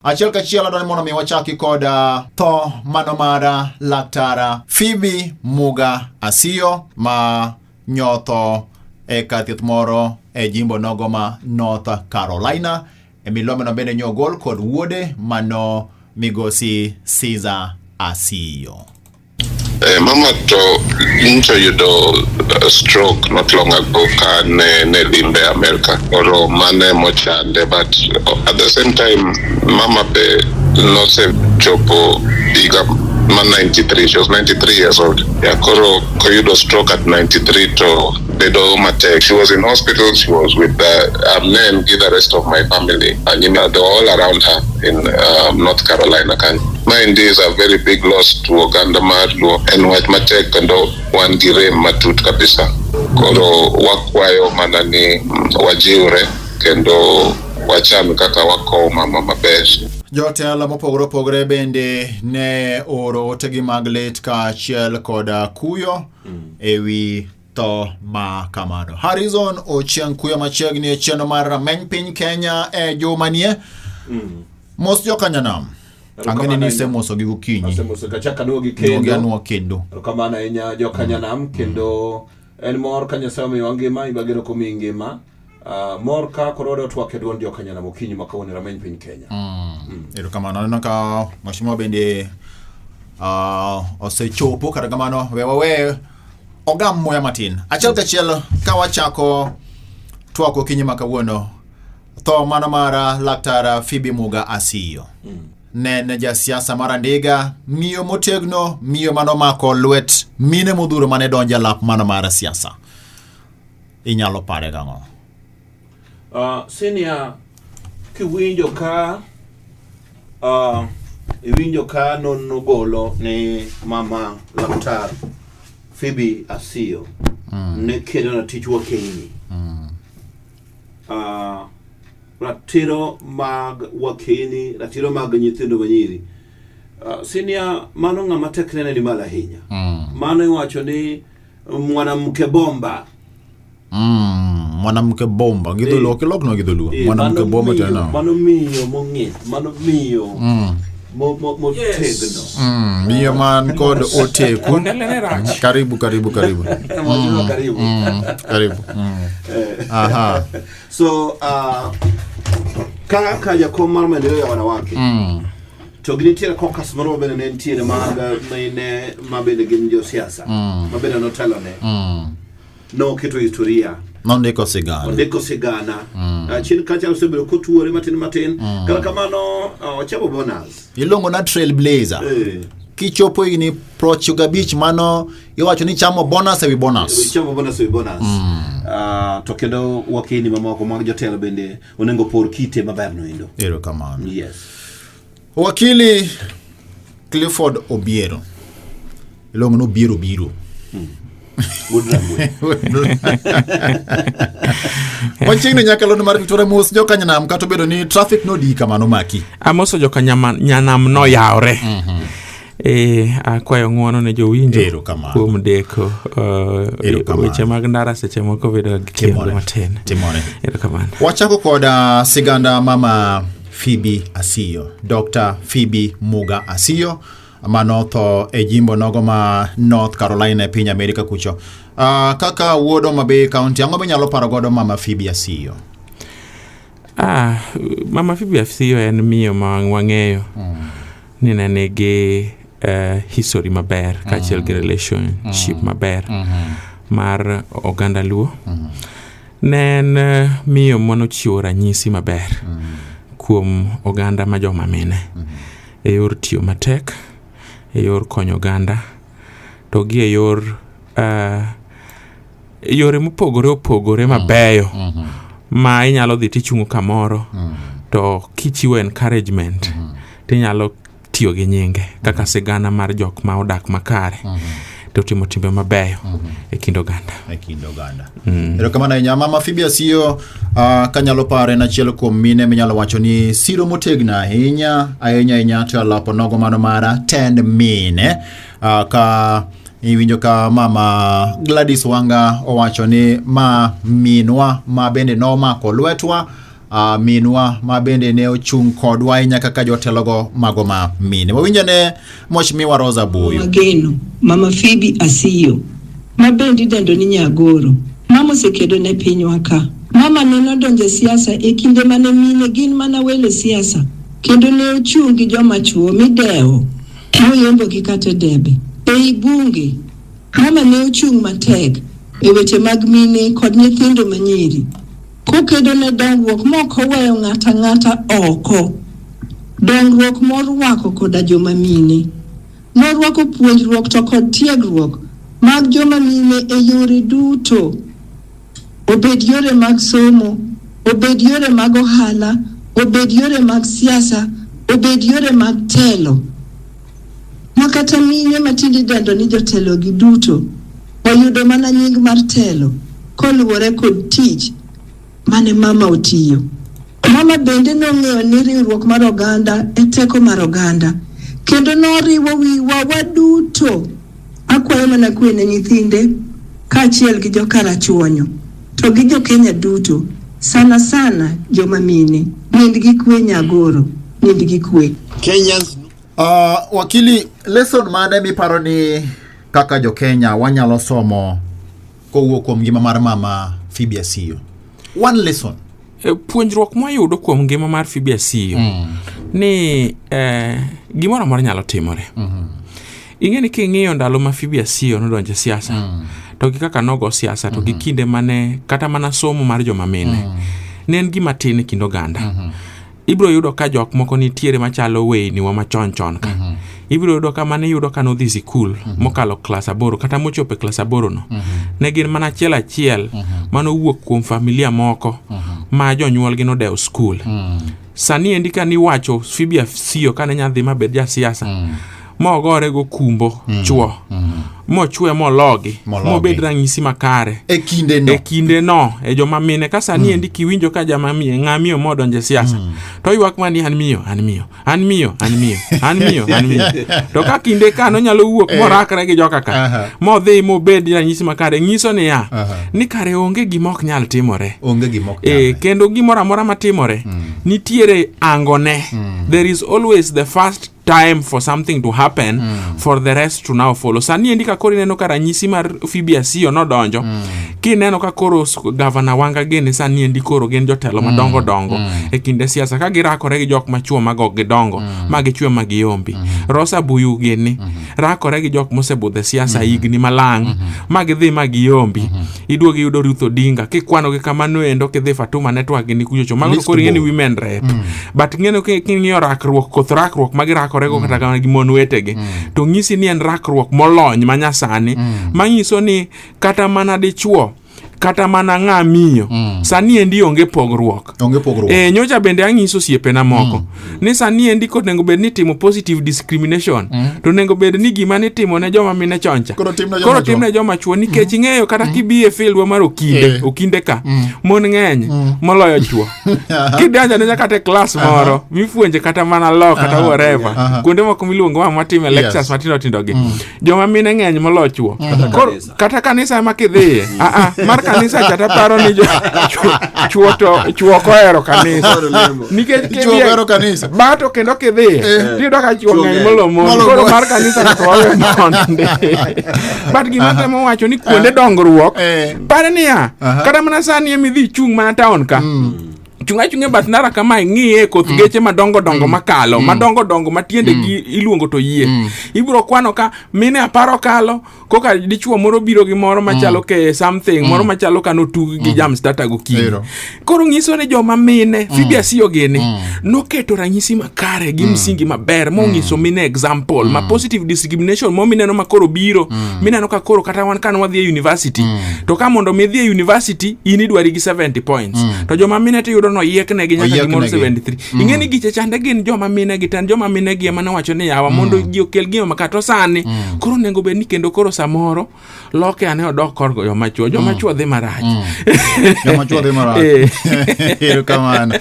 Achiel kachiel adwani mondo mi wachaki kod tho mano mar Laktara Phoebe Muga Asiyo ma nyotho e kar thieth moro e jimbo nogo ma North Carolina. E milome no bende nyogol kod wuode mano migosi Caesar Asiyo. Mama to incho yudo stroke not long ago ka ne limbe America oro mane mochande, but at the same time mama be no se chopo biga man 93, she was 93 years old. Yeah, koro yudo stroke at 93 to bedo mate. She was in hospital, she was with the men, the rest of my family, and you know, they were all around her in North Carolina. Mind is a very big loss to Uganda MAKALUO and white mate kendo one gire matut kabisa. Koro wakwayo manani wajiure kendo wacham kaka wako mama maber. Jotelo mopogore bende ne oro otegi mag lit kaachiel koda kuyo ewi tho ma kamano. Harrison Ochieng kuyo machiegni e chenro mar rameny piny Kenya e jumanie. Mos jokanyanam. Angeni ni se moso gi gokinyi. Moso kachaka no gi kendo. Nogi anwa kendo. Kamana enya jokanyanam kendo en mor kanyasami wangima ibagero komi ngima. Mor ka kororo twake duon jokanyanam okinyi makawoni rameny piny Kenya. Kamano neno ka mheshimiwa bende osechopo kata kamano wewe ogam moya matin. Achiel kachiel ka wachako twako kinyi makawuono tho mano mar Laktara Phoebe Muga Asiyo. Ne jasiasa marandiga miyo motegno miyo mano mako lwet mine modhuro mane donja lap mano mar siasa. Inyalo pare gang'o? Senior kiwinjo ka non golo ne mama Laktara Phoebe Asiyo ne kedo na tich wakeni. Ratiro mag wakeni, ratiro mag nyithindo manyiri. Senior mano ng'ama tekne ni mala hinya. Mano iwacho ni mwanamke bomba. Mwanamke bomba gidholuo kilokno gidholuo mwanamke bomba tena. Mano miyo mong'ith, mano miyo motegno. Miyo man kod oteku. Karibu. Karibu. Aha. So kaka jakom mar maendeleo ya wanawake to ginitiere kokas moro bende ne ntiere mabende gin jo siasa mabende notelo ne no keto historia Ndiko sigana. Chin kacha usebero kotuore matin kala kamano chabo bonus ilongo na trailblazer. Kichopo igni prochuga beach mano iwacho ni chamo bonus ewi bonus. To kendo wakeni mamoko mag jotelo bende onengo por kite maber no endo. Kamano. Yes. Wakili Clifford Obiero ilongo no biro. Wachingni nyakalono mar Victoria Mos jokanyanam kato bedo ni traffic no di kamano maki. Amoso jokanyanam no yaore. Akwayo ng'uono ne jowinjo kuom deko weche mag ndara seche moko bedo gi kendo matin. Erokamano. Wachako kod siganda mama Phoebe Asiyo, Dr. Phoebe Muga Asiyo manotho e jimbo nogo ma North Carolina e piny Amerika kucho. Kaka wuodo mabe county ang'o nyalo paro godo mama Phoebe Asiyo? Mama Phoebe Asiyo en miyo ma wang'eyo ni ne nigi history maber kaachiel gi relationship maber mar oganda Luo. Ne en miyo manochiwo ranyisi maber kuom oganda ma joma mine e yor tiyo matek, e yor konyo oganda, to gi e yor yore mopogore mabeyo ma inyalo dhi tichungo kamoro to kichiwo encouragement tinyalo tiyo gi nyinge kaka sigana mar jok ma odak makare to timo timbe mabeyo e kind oganda. Erokamano nya mama Phoebe Asiyo kanyalo pare na chielo kuom mine minyalo wacho ni siro motegna ahinya to lapo nogo mano mara tend mine ka iwinjo ka mama Gladys Wanga owacho ni ma minwa ma bende no mako lwetwa minwa ma bende ne ochung' kodwa nyaka ka jotelogo mago ma mine. Wawinjane Mheshimiwa Rosa Buyu. Mageno, Mama Phoebe Asiyo, ma bende dendo ni Nyagoro. Mama osekedo ne pinywa ka. Mama ne odonjo siasa e kinde mane mine gin mana welo siasa. Kendo ne ochung' gi joma chuo midewo. Moyombo gi kata debe. Ei bunge, mama ne ochung' matek e weche mag mine kod nyithindo manyiri. Kokedo ne dongruok moko weyo ng'ata oko. Dongruok morwako koda joma mine. Norwako puonjruok to kod tiegruok mag joma mine e yore duto. Obed yore mag somo, obed yore mag ohala, obed yore mag siasa, obed yore mag telo. Makata mine matindi dendo ni jotelo gi duto oyudo mana nying mar telo koluwore kod tich mane mama otiyo. Mama bende nong'eyo ni riwruok mar oganda e teko mar oganda, kendo noriwo wiwa waduto. Akwayo mana kwe ne nyithinde kaachiel gi jokarachuonyo to gi jokenya duto, sana joma mine. Nind gi kwe Nyagoro, nind gi kwe. Kenyans. Wakili, lesson mane miparo ni kaka jo Kenya wanyalo somo kowuok kuom ngima mar Mama Phoebe Asiyo? One lesson. Puonjruok mwayudo kuom ngima mar Phoebe Asiyo ni gimoro amora nyalo timore. Ing'e ni king'iyo ndalo ma Phoebe Asiyo nodonjo siasa, to gi kaka nogo siasa, to gi kinde mane kata mana somo mar joma mine ne en gima tin kinde oganda. Ibro yudo ka jok moko nitiere machalo weyni wa machon ka. Ibro yudo ka mane yudo ka nodhi sikul mokalo klas 8 kata mochope klas 8 no. Ne gin mana achiel mano wuok kuom familia moko ma jonyuol gi nodewo skul. Sani endi ka ni wacho Phoebe Asiyo kane nyadhi mabed ja siasa, mogore go kumbo chuo, mochwe mologi, mobed ranyisi makare e kinde no e joma mine. Ka sani endi kiwinjo ka jama mie ng'amiyo modonje siasa, to ywak mani an miyo. To ka kinde ka no nyalo wuok morakre gi joka ka, modhi mobed ranyisi makare, nyiso ni ni kare onge gimok nyal timore. Kendo gimoro amora matimore nitiere angone. There is always the first time for something to happen for the rest to now follow. Sani endi ka koro neno ka ranyisi mar Phoebe Asiyo nodonjo, kineno ka koro gavana Wanga gene sani endi koro gen jotelo madongo e kinde siasa ka girakore gi jok machuo magok gidongo magichwe magiyombi. Rosa Buyu gene rakore gi jok mosebudhe siasa higni malang magidhi magiyombi. Iduogi yudo Ruth Odinga kikwano gi kamano endo kidhi Fatuma Network gini kuchocho mago koro ngeni women rep. But ngeno king'iyo rakruok magirakore go kata gi mon wetegi, to ng'isi ni en rakruok molony manyasani manyiso ni kata mana dichuo kata mana ng'amiyo sani endi onge pogruok. Nyocha bende ang'iso siepena moko ni sani endi kod nego bed ni timo positive discrimination, to nego bed ni gima ni timo ne joma mine choncha koro timne joma chuo, nikech ing'eyo kata kibiye field mar okinde ka mon ng'eny moloyo chuo. Kidanja ne kata class moro mifuonje kata mana law kata whatever, kuonde moko miluongo matime lectures matindo gi, joma mine ng'eny moloyo chuo. Kata kanisa ma kidhiye mar kanisa chata paro ni chuo kohero kanisa, nikech chuo kohero kanisa bato kendo kidhi tiyudo ka chuo ng'eny molomo koro mar kanisa to wawe monde. But gima temo wacho ni kuonde dongruok pare niya kata mana sani emidhi chung mana town ka chunga bat nara kama ng'iye koth geche madongo makalo madongo matiende gi iluongo to yie. Ibro kwano ka mine aparo kalo koka dichuo moro biro gi moro machalo ke something moro machalo kano tugi gi jam starter go kiny. Koro ng'iso ne joma mine Phoebe Asiyo gene noketo ranyisi makare gi msingi maber mong'iso mine example ma positive discrimination mo mineno makoro biro mineno ka koro kata wan kan wadhi e university to ka mondo mi dhi e university ini dwari gi 70 points to joma mine to yudo no yiekne gi nyaka gimoro 73. Ing'eni giche chande gin joma mine gi tan joma mine gi ema wacho ni yawa mondo gi okel gima makato sani koro nego bed ni kendo koro samoro loke ane odok korgo joma chuo dhi marach. Joma chuo dhi marach. Kamano.